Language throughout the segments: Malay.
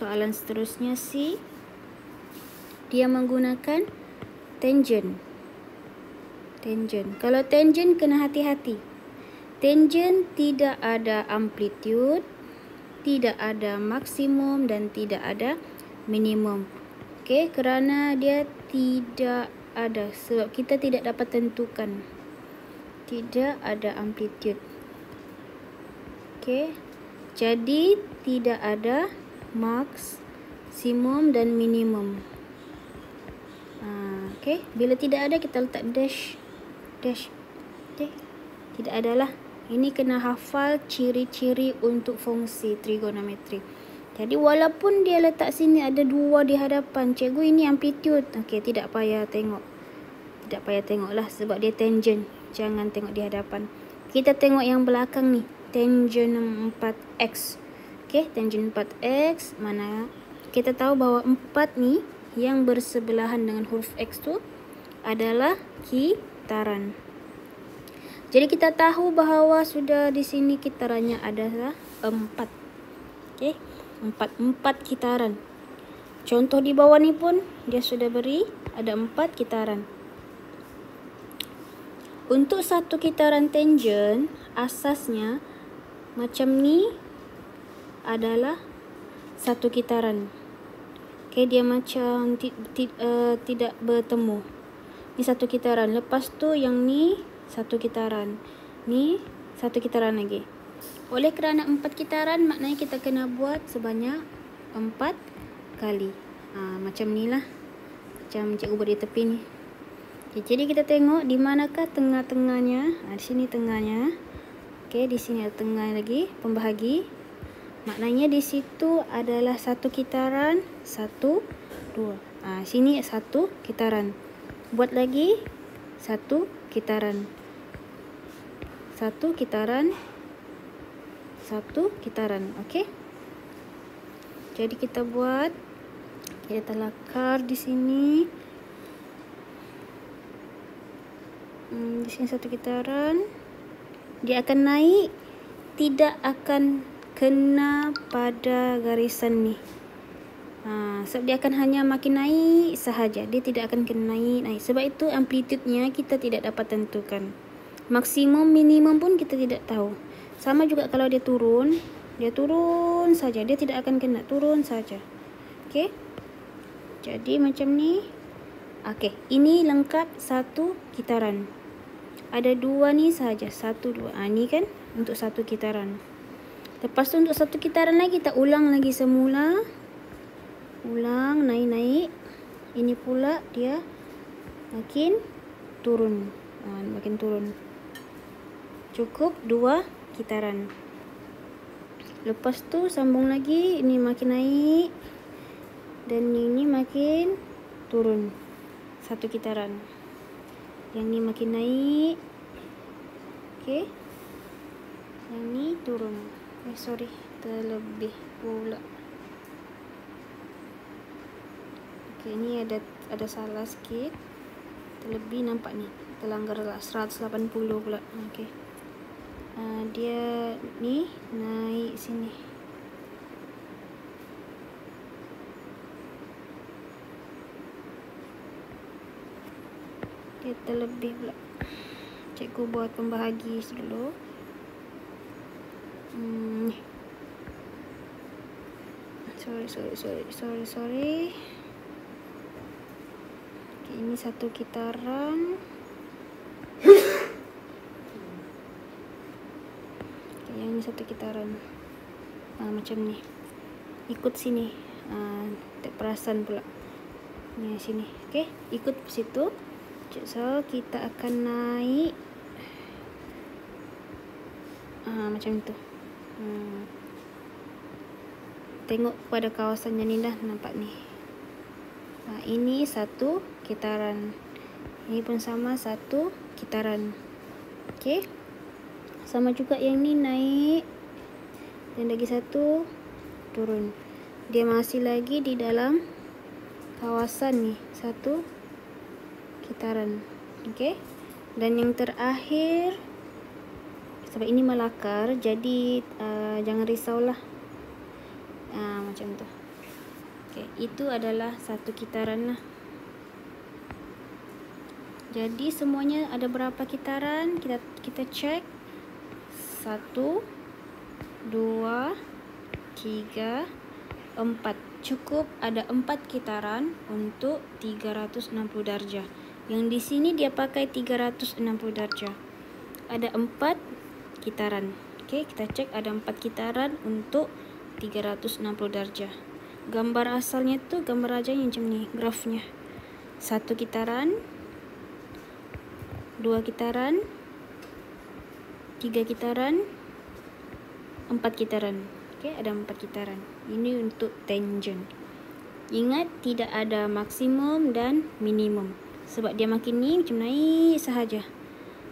soalan seterusnya C. Dia menggunakan tangent. Kalau tangent kena hati-hati. Tangent tidak ada amplitude, tidak ada maksimum dan tidak ada minimum. Okey, kerana dia tidak ada, sebab kita tidak dapat tentukan. Tidak ada amplitude. Okey. Jadi tidak ada maksimum dan minimum. Okey, bila tidak ada kita letak dash. Okey. Tidak adalah. Ini kena hafal ciri-ciri untuk fungsi trigonometri. Jadi walaupun dia letak sini ada 2 di hadapan, cikgu ini amplitude. Okey, tidak payah tengok. Tidak payah tengoklah sebab dia tangent. Jangan tengok di hadapan. Kita tengok yang belakang ni, tangent 4x. Okey, tangent 4x mana kita tahu bahawa 4 ni yang bersebelahan dengan huruf x tu adalah kitaran. Jadi kita tahu bahawa sudah di sini kitarannya adalah 4. Okey, 4 kitaran. Contoh di bawah ni pun dia sudah beri ada 4 kitaran. Untuk satu kitaran tangent, asasnya macam ni adalah satu kitaran. Okey, dia macam tidak bertemu. Ni satu kitaran. Lepas tu yang ni satu kitaran. Ni satu kitaran lagi. Oleh kerana 4 kitaran, maknanya kita kena buat sebanyak 4 kali. Macam ni lah. Macam cikgu buat di tepi ni. Okay, jadi kita tengok di manakah tengah-tengahnya. Di sini tengahnya. Okey, di sini ada tengah lagi, pembahagi. Maknanya di situ adalah satu kitaran, 1, 2. Sini satu kitaran. Buat lagi satu kitaran. Satu kitaran. Satu kitaran. Okey. Jadi kita buat, kita lakar di sini. Di sini satu kitaran. Dia akan naik, tidak akan kena pada garisan ni. Sebab dia akan hanya makin naik sahaja. Dia tidak akan kena naik. Sebab itu amplitudenya kita tidak dapat tentukan. Maksimum, minimum pun kita tidak tahu. Sama juga kalau dia turun saja. Dia tidak akan kena, turun saja. Okey. Jadi macam ni. Okey, ini lengkap satu kitaran. Ada 2 ni saja, 1, 2. Ni kan untuk satu kitaran. Lepas tu untuk satu kitaran lagi kita ulang lagi semula. Ulang, naik. Ini pula dia makin turun. Makin turun. Cukup 2 kitaran. Lepas tu sambung lagi, ini makin naik dan ini makin turun. Satu kitaran. Yang ni makin naik. Okey. Yang ni turun. Terlebih pula. Okey, ni ada salah sikit. Terlebih nampak ni. Terlanggar 180 pula. Okey. Dia ni naik sini. Dia terlebih pula. Cikgu buat pembahagi dulu. Sorry. Okay, ini satu kitaran. Okay, yang ini satu kitaran. Macam ni. Ikut sini. Tak perasan pula. Ni sini. Okay, ikut situ. So kita akan naik macam tu. Tengok pada kawasannya ni dah nampak ni. Ini satu kitaran. Ini pun sama, satu kitaran. Okey. Sama juga yang ni naik dan lagi satu turun. Dia masih lagi di dalam kawasan ni, satu kitaran. Okey. Dan yang terakhir, sebab ini melakar, jadi jangan risaulah. Macam tu. Okey, itu adalah satu kitaran lah. Jadi semuanya ada berapa kitaran? Kita cek. 1, 2, 3, 4. Cukup ada 4 kitaran untuk 360 darjah. Yang di sini dia pakai 360 darjah. Ada 4 kitaran. Okey, kita cek ada 4 kitaran untuk 360 darjah. Gambar asalnya tu gambar aja yang macam ni, grafnya. 1 kitaran, 2 kitaran, 3 kitaran, 4 kitaran. Okey, ada 4 kitaran. Ini untuk tangent. Ingat, tidak ada maksimum dan minimum. Sebab dia makin ni macam naik sahaja.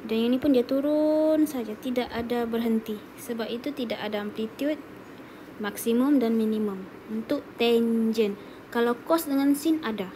Dan yang ni pun dia turun saja, tidak ada berhenti. Sebab itu tidak ada amplitude, maksimum dan minimum untuk tangent. Kalau cos dengan sin ada.